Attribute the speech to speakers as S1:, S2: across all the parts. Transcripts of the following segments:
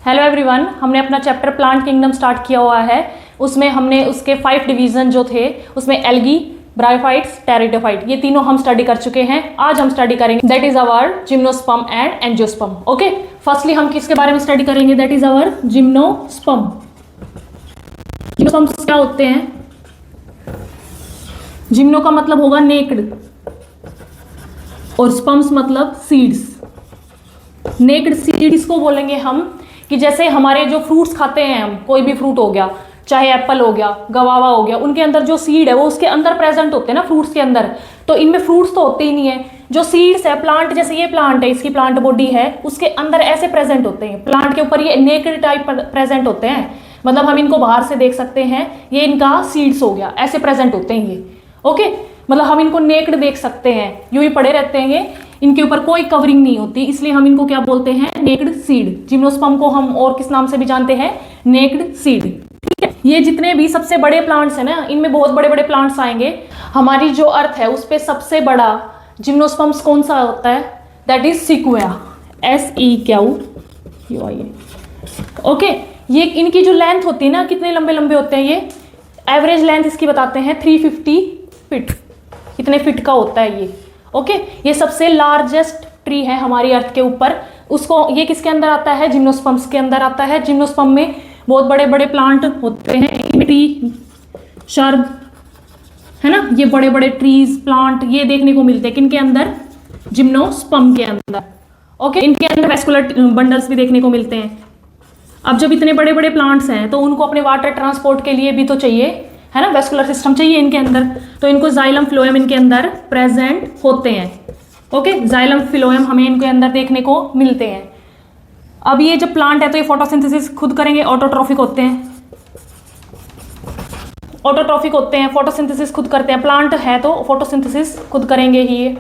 S1: Hello everyone, हमने अपना chapter plant kingdom start किया हुआ है। उसमें हमने उसके 5 डिवीजन जो थे उसमें एल्गी, ब्रायोफाइट्स, टेरिडोफाइट ये तीनों हम स्टडी कर चुके हैं। आज हम स्टडी करेंगे that is our gymnosperm and angiosperm. Okay, firstly हम किसके बारे में स्टडी करेंगे? That is our gymnosperm. Gymnosperms क्या होते हैं? जिम्नो का मतलब होगा नेक्ड और स्पर्म्स मतलब सीड्स। नेक्ड सीड्स को बोलेंगे हम कि जैसे हमारे जो फ्रूट्स खाते हैं हम, कोई भी फ्रूट हो गया, चाहे एप्पल हो गया, गवावा हो गया, उनके अंदर जो सीड है वो उसके अंदर प्रेजेंट होते हैं ना, फ्रूट्स के अंदर। तो इनमें फ्रूट्स तो होते ही नहीं है, जो सीड्स है प्लांट, जैसे ये प्लांट है, इसकी प्लांट बॉडी है, उसके अंदर ऐसे प्रेजेंट होते हैं। प्लांट के ऊपर ये नेकेड टाइप प्रेजेंट होते हैं, मतलब हम इनको बाहर से देख सकते हैं, ये इनका सीड्स हो गया, ऐसे प्रेजेंट होते हैं ये। ओके, मतलब हम इनको नेक्ड देख सकते हैं, यूं ही पड़े रहते हैं ये, इनके ऊपर कोई कवरिंग नहीं होती, इसलिए हम इनको क्या बोलते हैं? Naked seed. जिम्नोस्पर्म को हम और किस नाम से भी जानते हैं? Naked seed. ठीक है, ये जितने भी सबसे बड़े प्लांट्स हैं ना, इनमें बहुत बड़े बड़े प्लांट्स आएंगे। हमारी जो अर्थ है उस पर सबसे बड़ा जिम्नोस्पर्म्स कौन सा होता है? That is sequoia, SEQUIA। Okay, ये इनकी जो लेंथ होती है ना, कितने लंबे लंबे होते हैं ये? एवरेज लेंथ इसकी बताते हैं 350 फीट। कितने फीट का होता है ये? ओके, ये सबसे लार्जेस्ट ट्री है हमारी अर्थ के ऊपर। उसको ये किसके अंदर आता है? जिम्नोस्पर्म्स के अंदर आता है। जिम्नोस्पर्म में बहुत बड़े बड़े प्लांट होते हैं, ट्री, शर्ब, है ना, ये बड़े बड़े ट्रीज, प्लांट ये देखने को मिलते हैं किनके अंदर? जिम्नोस्पर्म के अंदर। ओके, इनके अंदर वेस्कुलर बंडल्स भी देखने को मिलते हैं। अब जब इतने बड़े बड़े प्लांट्स हैं तो उनको अपने वाटर ट्रांसपोर्ट के लिए भी तो चाहिए, है ना, वेस्कुलर सिस्टम चाहिए इनके अंदर, तो इनको जाइलम फ्लोएम इनके अंदर प्रेजेंट होते हैं। ओके, जाइलम फ्लोएम हमें इनके अंदर देखने को मिलते हैं। अब ये जब प्लांट है तो ये फोटोसिंथेसिस खुद करेंगे, ऑटोट्रॉफिक होते हैं, ऑटोट्रॉफिक होते हैं, फोटोसिंथेसिस खुद करते हैं। प्लांट है तो फोटोसिंथेसिस खुद करेंगे ही ये।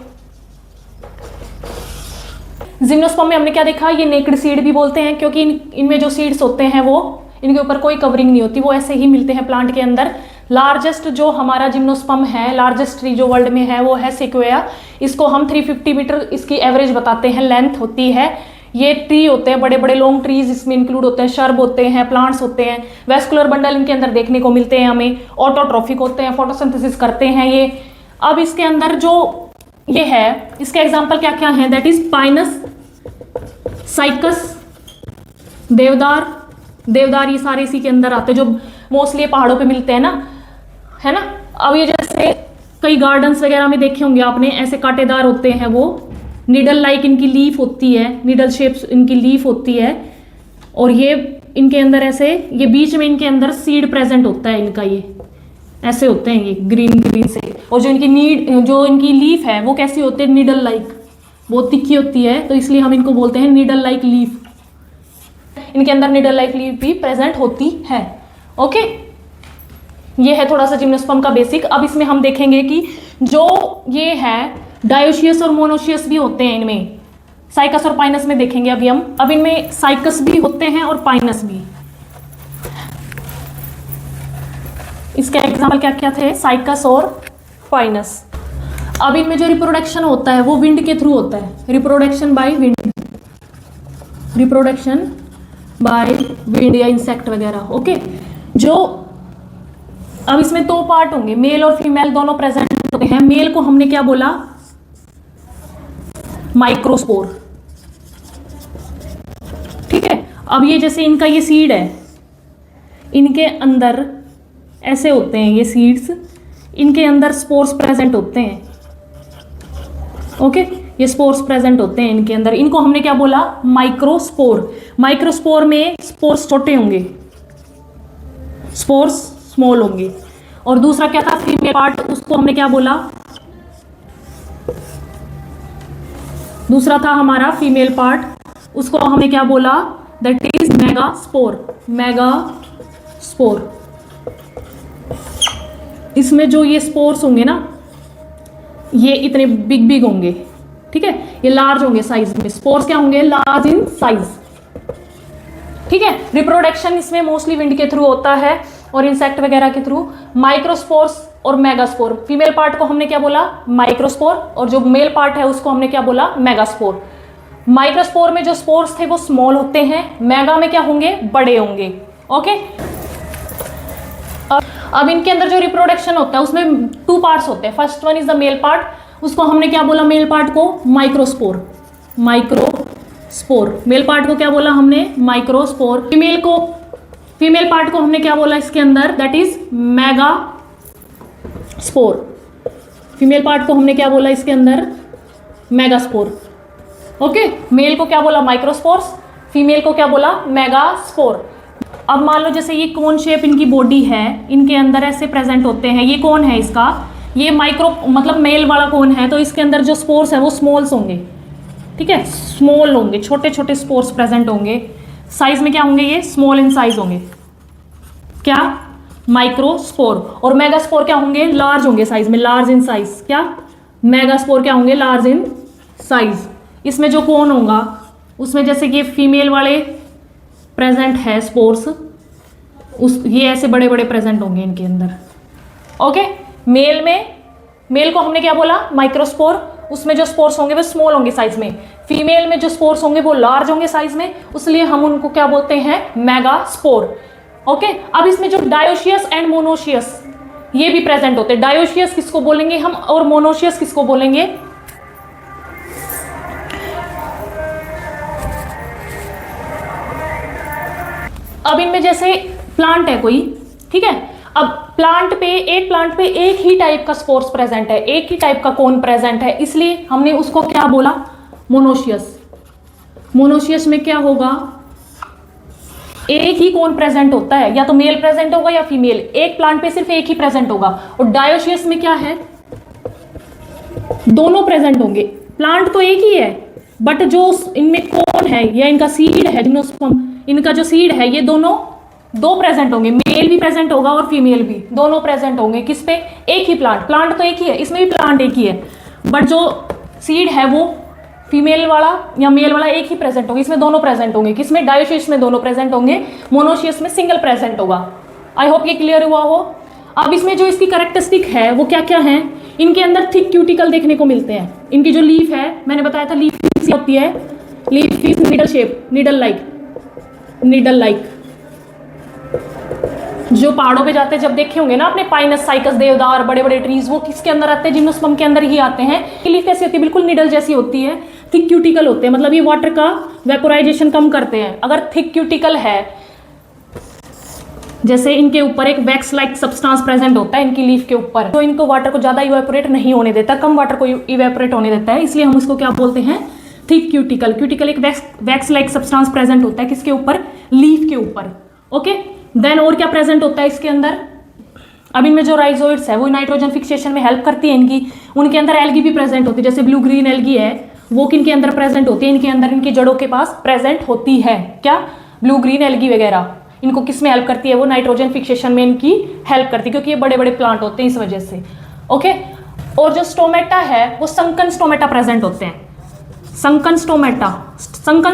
S1: जिम्नोस्पर्म में हमने क्या देखा? ये नेक्ड सीड भी बोलते हैं क्योंकि इनमें जो सीड्स होते हैं वो, इनके ऊपर कोई कवरिंग नहीं होती, वो ऐसे ही मिलते हैं प्लांट के अंदर। लार्जेस्ट जो हमारा जिम्नोस्पर्म है, लार्जेस्ट ट्री जो वर्ल्ड में है वो है सिक्वेया। इसको हम 350 मीटर इसकी एवरेज बताते हैं, लेंथ होती है। ये ट्री होते हैं, बड़े बड़े लॉन्ग ट्रीज इसमें इंक्लूड होते हैं, शर्ब होते हैं, प्लांट्स होते हैं, वेस्कुलर बंडल इनके अंदर देखने को मिलते हैं हमें, ऑटोट्रॉफिक होते हैं, फोटोसिंथेसिस करते हैं ये। अब इसके अंदर जो ये है, इसके एग्जाम्पल क्या क्या है? दैट इज पाइनस, साइकस, देवदार। देवदार ये सारे इसी के अंदर आते हैं, जो मोस्टली पहाड़ों पे मिलते हैं ना, है ना। अब ये जैसे कई गार्डन्स वगैरह में देखे होंगे आपने, ऐसे कांटेदार होते हैं वो, निडल लाइक इनकी लीफ होती है, निडल शेप्स इनकी लीफ होती है, और ये इनके अंदर ऐसे, ये बीच में इनके अंदर सीड प्रेजेंट होता है इनका, ये ऐसे होते हैं ये ग्रीन ग्रीन से। और जो इनकी लीफ है वो कैसी होती है? निडल लाइक, बहुत तिखी होती है, तो इसलिए हम इनको बोलते हैं निडल लाइक लीफ। इनके अंदर निडल लाइक लीफ भी प्रेजेंट होती है। ओके, ये है थोड़ा सा जिम्नोस्पर्म का बेसिक। अब इसमें हम देखेंगे कि जो ये है डायोशियस और मोनोशियस भी होते हैं इनमें, साइकस और पाइनस में देखेंगे अभी हम। अब इनमें साइकस भी होते हैं और पाइनस भी। इसके एग्जाम्पल क्या क्या थे? साइकस और पाइनस। अब इनमें जो रिप्रोडक्शन होता है वो विंड के थ्रू होता है, reproduction by wind, reproduction by wind या इंसेक्ट वगैरह। ओके, जो अब इसमें 2 पार्ट होंगे, मेल और फीमेल दोनों प्रेजेंट होते हैं। मेल को हमने क्या बोला? माइक्रोस्पोर। ठीक है, अब ये जैसे इनका ये सीड है, इनके अंदर ऐसे होते हैं ये सीड्स, इनके अंदर स्पोर्स प्रेजेंट होते हैं। ओके, ये स्पोर्स प्रेजेंट होते हैं इनके अंदर, इनको हमने क्या बोला? माइक्रोस्पोर। माइक्रोस्पोर में स्पोर्स छोटे होंगे, स्पोर्स स्मॉल होंगे। और दूसरा क्या था? फीमेल पार्ट, उसको हमने क्या बोला? दूसरा था हमारा फीमेल पार्ट, उसको हमने क्या बोला? That is megaspore, megaspore. इसमें जो ये स्पोर्स होंगे ना, ये इतने बिग बिग होंगे, ठीक है, ये लार्ज होंगे साइज में। स्पोर्स क्या होंगे? Large in size. ठीक है, रिप्रोडक्शन इसमें मोस्टली विंड के थ्रू होता है और इंसेक्ट वगैरह के थ्रू। माइक्रोस्पोर्स और मेगास्पोर, फीमेल पार्ट को हमने क्या बोला? माइक्रोस्पोर, और जो मेल पार्ट है उसको हमने क्या बोला? मेगास्पोर। माइक्रोस्पोर में जो स्पोर्स थे वो स्मॉल होते हैं, मेगा में क्या होंगे, बड़े होंगे। ओके, अब इनके अंदर जो रिप्रोडक्शन होता है उसमें 2 पार्ट्स होते हैं। First one is the male part, उसको हमने क्या बोला, मेल पार्ट को माइक्रोस्पोर, माइक्रोस्पोर। मेल पार्ट को क्या बोला हमने, माइक्रोस्पोर। फीमेल पार्ट को हमने क्या बोला इसके अंदर, that is mega spore. Female part को हमने क्या बोला इसके अंदर, मेगास्पोर। ओके, मेल को क्या बोला, माइक्रोस्पोर्स, फीमेल को क्या बोला, मेगास्पोर। अब मान लो जैसे ये कोन शेप इनकी बॉडी है, इनके अंदर ऐसे प्रेजेंट होते हैं, ये कौन है इसका, ये माइक्रो मतलब मेल वाला कौन है, तो इसके अंदर जो स्पोर्स है वो स्मॉल्स होंगे, ठीक है, स्मॉल होंगे, छोटे छोटे स्पोर्स प्रेजेंट होंगे। साइज में क्या होंगे, ये स्मॉल इन साइज होंगे, क्या, माइक्रोस्पोर। और मेगास्पोर क्या होंगे, लार्ज होंगे साइज में, लार्ज इन साइज, क्या, मेगास्पोर क्या होंगे, लार्ज इन साइज। इसमें जो कौन होगा उसमें जैसे कि फीमेल वाले प्रेजेंट है स्पोर्स, ये ऐसे बड़े बड़े प्रेजेंट होंगे इनके अंदर। ओके, मेल को हमने क्या बोला, माइक्रोस्पोर, उसमें जो स्पोर्स होंगे वो स्मॉल होंगे साइज में। फीमेल में जो स्पोर्स होंगे वो लार्ज होंगे साइज में, इसलिए हम उनको क्या बोलते हैं, मेगास्पोर। ओके, अब इसमें जो डायोशियस एंड मोनोशियस ये भी प्रेजेंट होते हैं। डायोशियस किसको बोलेंगे हम और मोनोशियस किसको बोलेंगे, अब इनमें जैसे प्लांट है कोई, ठीक है, अब प्लांट पे एक ही टाइप का स्पोर्स प्रेजेंट है, एक ही टाइप का कोन प्रेजेंट है, इसलिए हमने उसको क्या बोला, मोनोशियस। मोनोशियस में क्या होगा, एक ही कोन प्रेजेंट होता है, या तो मेल प्रेजेंट होगा या फीमेल, एक प्लांट पे सिर्फ एक ही प्रेजेंट होगा। और डायोशियस में क्या है, दोनों प्रेजेंट होंगे। प्लांट तो एक ही है बट जो इनमें कोन है या इनका सीड है, जिम्नोस्पर्म, इनका जो सीड है, ये दोनों दो प्रेजेंट होंगे, मेल भी प्रेजेंट होगा और फीमेल भी, दोनों प्रेजेंट होंगे। किस पे, एक ही प्लांट तो एक ही है, इसमें भी प्लांट एक ही है बट जो सीड है वो फीमेल वाला या मेल वाला एक ही प्रेजेंट होगा, इसमें दोनों प्रेजेंट होंगे। किसमें, डायोशियस में दोनों प्रेजेंट होंगे, मोनोशियस में सिंगल प्रेजेंट होगा। आई होप ये क्लियर हुआ हो। अब इसमें जो इसकी कैरेक्टरिस्टिक है वो क्या क्या है, इनके अंदर थिक क्यूटिकल देखने को मिलते हैं। इनकी जो लीफ है, मैंने बताया था लीफ होती है, leaf is needle shape, needle like. जो पहाड़ों पे जाते हैं, जब देखे होंगे ना आपने, पाइनस, साइकस, देवदार, बड़े बड़े ट्रीज, वो किसके अंदर आते हैं, जिम्नोस्पर्म के अंदर ही आते हैं। लीफ कैसी होती है, बिल्कुल निडल जैसी होती है, थिक क्यूटिकल होते हैं, मतलब ये वाटर का वेपोराइजेशन कम करते हैं। अगर थिक क्यूटिकल है, जैसे इनके ऊपर एक वैक्स लाइक सब्सटेंस प्रेजेंट होता है इनकी लीफ के ऊपर, तो इनको वाटर को ज्यादा इवेपोरेट नहीं होने देता, कम वाटर को इवेपोरेट होने देता है, इसलिए हम इसको क्या बोलते हैं, थिक क्यूटिकल। क्यूटिकल एक वैक्स लाइक सब्सटेंस प्रेजेंट होता है, किसके ऊपर, लीफ के ऊपर। ओके, देन और क्या प्रेजेंट होता है इसके अंदर, अब इनमें जो राइजोइड्स है वो नाइट्रोजन फिक्सेशन में हेल्प करती है इनकी। उनके अंदर एल्गी भी प्रेजेंट होती है, जैसे ब्लू ग्रीन एल्गी है वो किनके अंदर प्रेजेंट होती है, इनके अंदर, इनकी जड़ों के पास प्रेजेंट होती है। क्या, ब्लू ग्रीन एल्गी वगैरह, इनको किस में हेल्प करती है, वो नाइट्रोजन फिक्सेशन में इनकी हेल्प करती है, क्योंकि ये बड़े बड़े प्लांट होते हैं इस वजह से। ओके, और जो स्टोमेटा है वो संकन स्टोमेटा प्रेजेंट होते हैं। संकन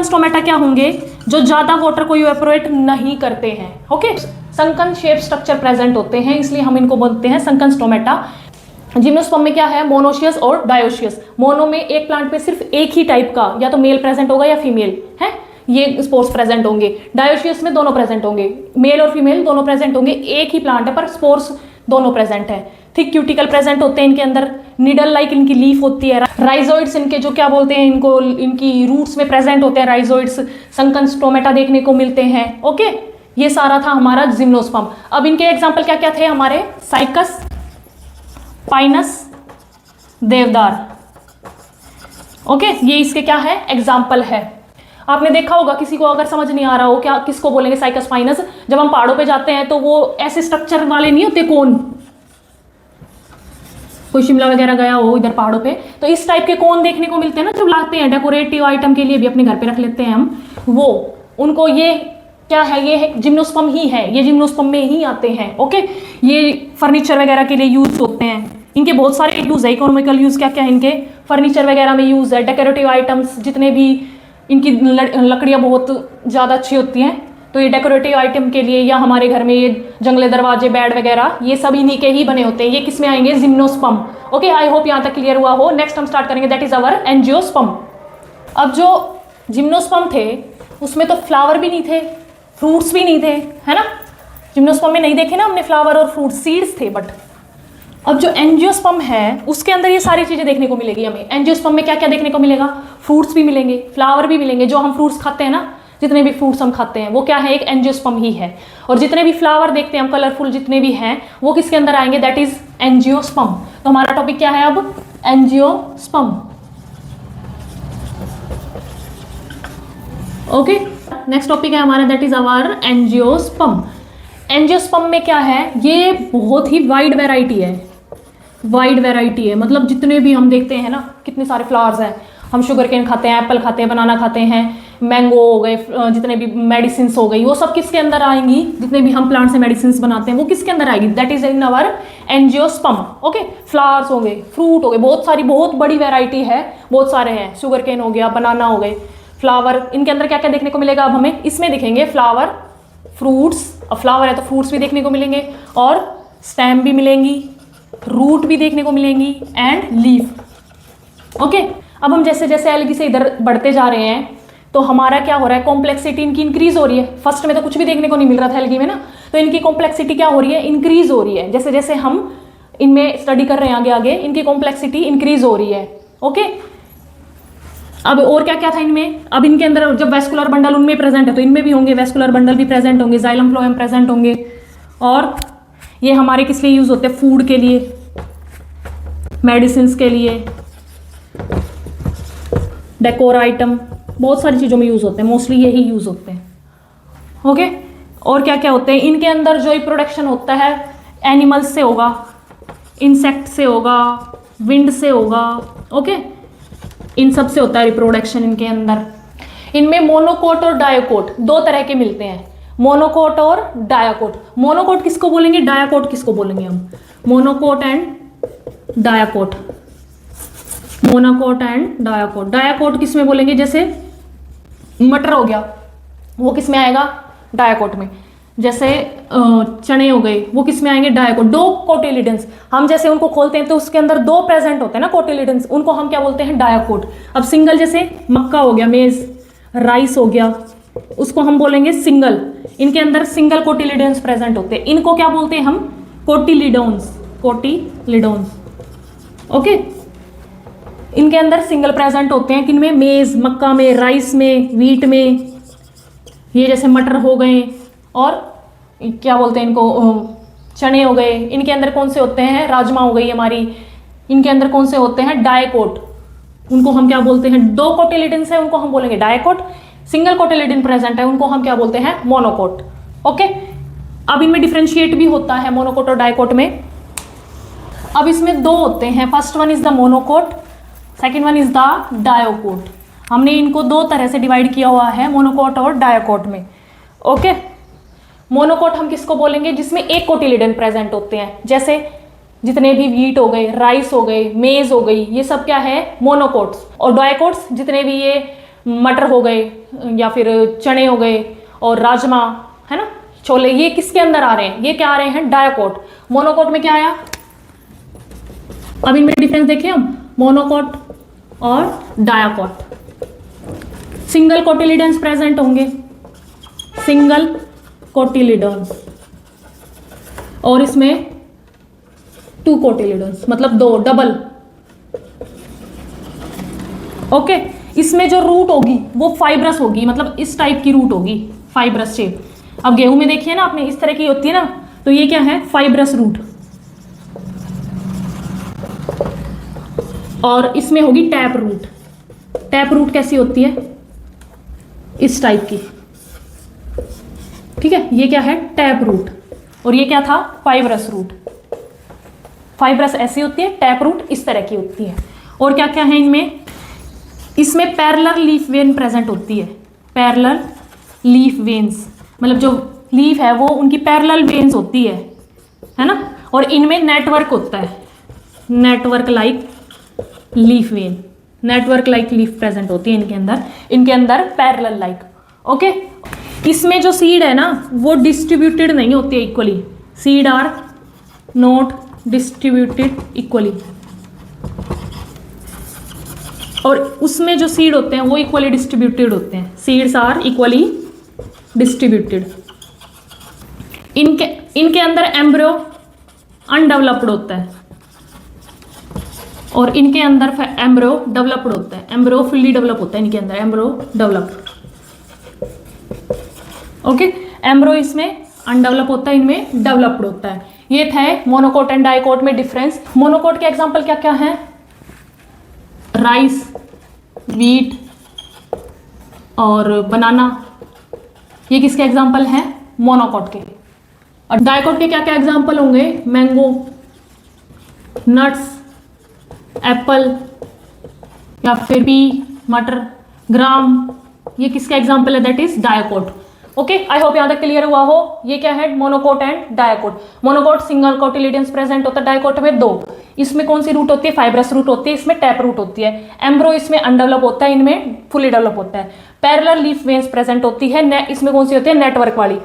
S1: स्टोमेटा क्या होंगे, जो ज्यादा वाटर को इवेपोरेट नहीं करते हैं। Okay, sunken shape structure present होते हैं, इसलिए हम इनको बोलते हैं संकन स्टोमेटा। जिम्नोस्पर्म में क्या है, मोनोशियस और डायोशियस। मोनो में एक प्लांट पे सिर्फ एक ही टाइप का, या तो मेल प्रेजेंट होगा या फीमेल है, ये स्पोर्स प्रेजेंट होंगे। डायोशियस में दोनों प्रेजेंट होंगे, मेल और फीमेल दोनों प्रेजेंट होंगे, एक ही प्लांट है पर स्पोर्स दोनों प्रेजेंट है। थिक क्यूटिकल प्रेजेंट होते हैं इनके अंदर, निडल लाइक इनकी लीफ होती है। राइजोइड्स इनके जो क्या बोलते हैं, इनको इनकी रूट्स में प्रेजेंट होते हैं राइजोइड्स। संकन स्टोमेटा देखने को मिलते हैं। ओके, ये सारा था हमारा जिम्नोस्पर्म। अब इनके एग्जाम्पल क्या क्या थे हमारे, साइकस, पाइनस, देवदार। ओके, ये इसके क्या है, एग्जाम्पल है। आपने देखा होगा, किसी को अगर समझ नहीं आ रहा हो क्या किसको बोलेंगे साइकस पाइनस, जब हम पहाड़ों पे जाते हैं तो वो ऐसे स्ट्रक्चर वाले नहीं होते कोन, कोई शिमला वगैरह गया हो इधर पहाड़ों पे तो इस टाइप के कोन देखने को मिलते हैं ना, जो लाते हैं डेकोरेटिव आइटम के लिए भी अपने घर पे रख लेते हैं हम, वो उनको, ये क्या है, ये है जिम्नोस्पर्म ही है, ये जिम्नोस्पर्म में ही आते हैं। ओके, ये फर्नीचर वगैरह के लिए यूज होते हैं, इनके बहुत सारे यूज है। इकोनॉमिकल यूज क्या क्या है इनके, फर्नीचर वगैरह में यूज है, डेकोरेटिव आइटम्स जितने भी, इनकी लकड़ियाँ बहुत ज़्यादा अच्छी होती हैं, तो ये डेकोरेटिव आइटम के लिए, या हमारे घर में ये जंगले दरवाजे, बेड वगैरह, ये सब इन्हीं के ही बने होते हैं। ये किस में आएंगे, जिम्नोस्पर्म। ओके, आई होप यहाँ तक क्लियर हुआ हो। नेक्स्ट हम स्टार्ट करेंगे, दैट इज अवर एंजियोस्पर्म। अब जो जिम्नोस्पर्म थे उसमें तो फ्लावर भी नहीं थे, फ्रूट्स भी नहीं थे, है ना। जिम्नोस्पर्म में नहीं देखे ना हमने फ्लावर और फ्रूट, सीड्स थे। बट अब जो एंजियोस्पर्म है उसके अंदर ये सारी चीजें देखने को मिलेगी हमें। एंजियोस्पर्म में क्या क्या देखने को मिलेगा, फ्रूट्स भी मिलेंगे, फ्लावर भी मिलेंगे। जो हम फ्रूट्स खाते हैं ना, जितने भी फ्रूट्स हम खाते हैं वो क्या है, एक एंजियोस्पर्म ही है। और जितने भी फ्लावर देखते हैं हम कलरफुल जितने भी हैं वो किसके अंदर आएंगे, दैट इज एंजियोस्पर्म। तो हमारा टॉपिक क्या है अब, एंजियोस्पर्म। ओके, नेक्स्ट टॉपिक है हमारा that is our angiosperm. Angiosperm में क्या है, ये बहुत ही वाइड वैरायटी है, वाइड वैरायटी है। मतलब जितने भी हम देखते हैं ना, कितने सारे फ्लावर्स हैं। हम शुगर केन खाते हैं, एप्पल खाते हैं, बनाना खाते हैं, मैंगो हो गए, जितने भी मेडिसिन हो गई, वो सब किसके अंदर आएंगी, जितने भी हम प्लांट से मेडिसिन बनाते हैं वो किसके अंदर आएगी, that is in our angiosperm. Okay, flowers हो गए, फ्रूट हो गए, बहुत सारी, बहुत बड़ी वैरायटी है, बहुत सारे हैं। शुगर केन हो गया, बनाना हो गए, फ्लावर, इनके अंदर क्या क्या देखने को मिलेगा अब हमें, इसमें दिखेंगे फ्लावर, फ्रूट्स। अब फ्लावर है तो फ्रूट्स भी देखने को मिलेंगे, और स्टेम भी मिलेंगी, रूट भी देखने को मिलेंगी, एंड लीफ। ओके, अब हम जैसे जैसे एल्गी से इधर बढ़ते जा रहे हैं तो हमारा क्या हो रहा है, कॉम्प्लेक्सिटी इनकी इंक्रीज हो रही है। फर्स्ट में तो कुछ भी देखने को नहीं मिल रहा था एल्गी में ना, तो इनकी कॉम्प्लेक्सिटी क्या हो रही है, इंक्रीज हो रही है। जैसे जैसे हम इनमें स्टडी कर रहे हैं आगे आगे, इनकी कॉम्प्लेक्सिटी इंक्रीज हो रही है। ओके, अब और क्या क्या था इनमें, अब इनके अंदर जब वेस्कुलर बंडल उनमें प्रेजेंट है तो इनमें भी होंगे, वेस्कुलर बंडल भी प्रेजेंट होंगे, जाइलम फ्लोएम प्रेजेंट होंगे। और ये हमारे किस लिए यूज होते हैं, फूड के लिए, मेडिसिन के लिए, डेकोर आइटम, बहुत सारी चीज़ों में यूज़ होते हैं, मोस्टली यही यूज़ होते हैं। ओके, और क्या क्या होते हैं इनके अंदर, जो रिप्रोडक्शन होता है एनिमल्स से होगा, इंसेक्ट से होगा, विंड से होगा। ओके, इन सब से होता है रिप्रोडक्शन इनके अंदर। इनमें मोनोकोट और डायोकोट दो तरह के मिलते हैं, मोनोकोट और डायाकोट। मोनोकोट किसको बोलेंगे, डायाकोट किसको बोलेंगे हम, मोनोकोट एंड डायाकोट, मोनोकोट एंड डायाकोट। डायाकोट किस में बोलेंगे, जैसे मटर हो गया वो किस में आएगा, डायाकोट में। जैसे चने हो गए वो किस में आएंगे, डायाकोट। दो कोटिलिडन्स हम जैसे उनको खोलते हैं तो उसके अंदर दो प्रेजेंट होते हैं ना कोटिलिडन्स, उनको हम क्या बोलते हैं, डायाकोट। अब सिंगल, जैसे मक्का हो गया, मेज, राइस हो गया, उसको हम बोलेंगे सिंगल। इनके अंदर सिंगल कोटिलिडन्स प्रेजेंट होते हैं, इनको क्या बोलते हैं हम, कोटिलिडोन्स, कोटिलिडोन्स। ओके, इनके अंदर सिंगल प्रेजेंट होते हैं, किनमें, मेज, मक्का में, राइस में, व्हीट में, ये जैसे मटर हो गए, और क्या बोलते हैं इनको, चने हो गए। इनके अंदर कौन से होते हैं, राजमा हो गई हमारी, इनके अंदर कौन से होते हैं, डायकोट। उनको हम क्या बोलते हैं, दो कोटिलिडन्स है उनको हम बोलेंगे डायकोट, सिंगल कोटिलिडन प्रेजेंट है उनको हम क्या बोलते हैं, मोनोकोट। ओके, अब इनमें डिफ्रेंशिएट भी होता है मोनोकोट और डायकोट में। अब इसमें दो होते हैं, first one is the monocot, second one is the dicot. हमने इनको दो तरह से डिवाइड किया हुआ है, मोनोकोट और डायोकोट में। ओके, मोनोकोट हम किसको बोलेंगे, जिसमें एक कोटिलिडन प्रेजेंट होते हैं, जैसे जितने भी व्हीट हो गए, राइस हो गए, मेज हो गई, ये सब क्या है, मोनोकोट्स। और डायोकोट्स जितने भी ये मटर हो गए या फिर चने हो गए और राजमा, है ना, छोले, ये किसके अंदर आ रहे हैं, ये क्या आ रहे हैं, डायोकोट। मोनोकोट में क्या आया, अब इनमें डिफरेंस देखिए हम, मोनोकोट और डायाकोट। सिंगल कोटिलिडन्स प्रेजेंट होंगे, सिंगल कोटिलिडन्स, और इसमें टू कोटिलिडन्स, मतलब दो, डबल। ओके, इसमें जो रूट होगी वो फाइब्रस होगी, मतलब इस टाइप की रूट होगी, फाइब्रस शेप। अब गेहूं में देखिए ना आपने, इस तरह की होती है ना, तो ये क्या है, फाइब्रस रूट। और इसमें होगी टैप रूट। टैप रूट कैसी होती है, इस टाइप की, ठीक है, ये क्या है, टैप रूट। और ये क्या था, फाइब्रस रूट। फाइब्रस ऐसी होती है, टैप रूट इस तरह की होती है। और क्या क्या है इनमें, इसमें पैरेलल लीफ वेन प्रेजेंट होती है, पैरेलल लीफ वेन्स, मतलब जो लीफ है वो उनकी पैरेलल वेन्स होती है ना। और इनमें नेटवर्क होता है, network like leaf when, network like leaf present होती है इनके अंदर पैरेलल लाइक। ओके, इसमें जो सीड है ना वो डिस्ट्रीब्यूटेड नहीं होती है equally, seed are not distributed equally. और उसमें जो सीड होते हैं वो इक्वली डिस्ट्रीब्यूटेड होते हैं, सीड्स आर इक्वली डिस्ट्रीब्यूटेड। इनके अंदर एम्ब्रियो अनडेवलप्ड होता है और इनके अंदर एम्ब्रियो डेवलप्ड होता है, एम्ब्रियो फुल्ली डेवलप होता है इनके अंदर, एम्ब्रियो डेवलप्ड। ओके, एम्ब्रियो इसमें अनडेवलप होता है, इनमें डेवलप्ड होता है। ये था मोनोकोट एंड डाइकोट में डिफरेंस। मोनोकोट के एग्जांपल क्या क्या है? राइस, व्हीट और बनाना, ये किसके एग्जांपल हैं? मोनोकोट के। और डाइकोट के क्या क्या एग्जांपल होंगे? मैंगो, नट्स, एप्पल या फिर पी, मटर, ग्राम, ये किसका एग्जांपल है? That is dicot. Okay, I hope यहां तक क्लियर हुआ हो। ये क्या है? Monocot and dicot. Monocot single cotyledons present होता है, डाइकोट में 2। इसमें कौन सी रूट होती है? फाइब्रस रूट होती है, इसमें टैप रूट होती है। एम्ब्रो इसमें अनडेवलप होता है, इनमें फुली डेवलप होता है। पैरेलल लीफ वेन्स प्रेजेंट होती है, इसमें कौन सी होती है? नेटवर्क वाली।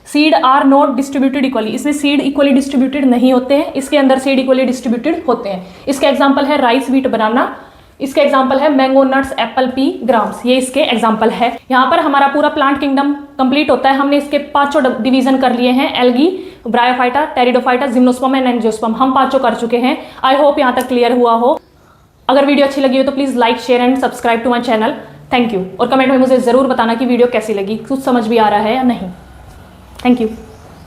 S1: Seed are not distributed equally, इसमें सीड इक्वली डिस्ट्रीब्यूटेड नहीं होते हैं, इसके अंदर सीड इक्वली डिस्ट्रीब्यूटेड होते हैं। इसके एग्जाम्पल है राइस, व्हीट, बनाना। इसके एग्जाम्पल है mango, nuts, Apple, P, grams, ये इसके एग्जाम्पल है। यहाँ पर हमारा पूरा प्लांट किंगडम कंप्लीट होता है। हमने इसके 5 डिवीजन कर लिए हैं, algae, bryophyta, pteridophyta, gymnosperm and angiosperm, हम 5 कर चुके हैं। आई होप यहाँ तक क्लियर हुआ हो। अगर वीडियो अच्छी लगी हो तो please like, share and subscribe to my channel. Thank you. और कमेंट में मुझे जरूर बताना कि वीडियो कैसी लगी, कुछ समझ भी आ रहा है या नहीं। Thank you.